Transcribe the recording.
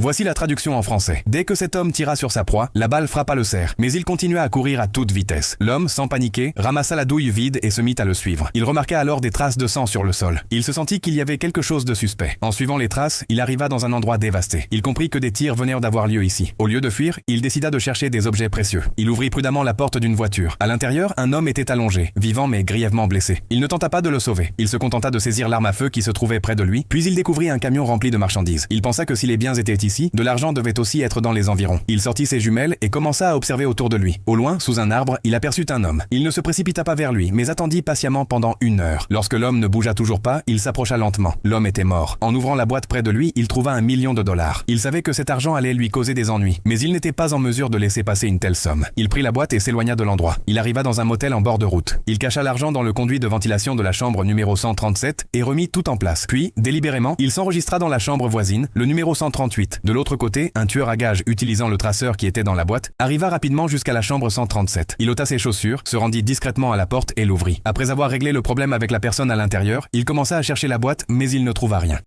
Voici la traduction en français. Dès que cet homme tira sur sa proie, la balle frappa le cerf, mais il continua à courir à toute vitesse. L'homme, sans paniquer, ramassa la douille vide et se mit à le suivre. Il remarqua alors des traces de sang sur le sol. Il se sentit qu'il y avait quelque chose de suspect. En suivant les traces, il arriva dans un endroit dévasté. Il comprit que des tirs venaient d'avoir lieu ici. Au lieu de fuir, il décida de chercher des objets précieux. Il ouvrit prudemment la porte d'une voiture. À l'intérieur, un homme était allongé, vivant mais grièvement blessé. Il ne tenta pas de le sauver. Il se contenta de saisir l'arme à feu qui se trouvait près de lui, puis il découvrit un camion rempli de marchandises. Il pensa que si les biens étaient ici, de l'argent devait aussi être dans les environs. Il sortit ses jumelles et commença à observer autour de lui. Au loin, sous un arbre, il aperçut un homme. Il ne se précipita pas vers lui, mais attendit patiemment pendant 1 heure. Lorsque l'homme ne bougea toujours pas, il s'approcha lentement. L'homme était mort. En ouvrant la boîte près de lui, il trouva $1 million. Il savait que cet argent allait lui causer des ennuis, mais il n'était pas en mesure de laisser passer une telle somme. Il prit la boîte et s'éloigna de l'endroit. Il arriva dans un motel en bord de route. Il cacha l'argent dans le conduit de ventilation de la chambre numéro 137 et remit tout en place. Puis, délibérément, il s'enregistra dans la chambre voisine, le numéro 138. De l'autre côté, un tueur à gages utilisant le traceur qui était dans la boîte arriva rapidement jusqu'à la chambre 137. Il ôta ses chaussures, se rendit discrètement à la porte et l'ouvrit. Après avoir réglé le problème avec la personne à l'intérieur, il commença à chercher la boîte, mais il ne trouva rien.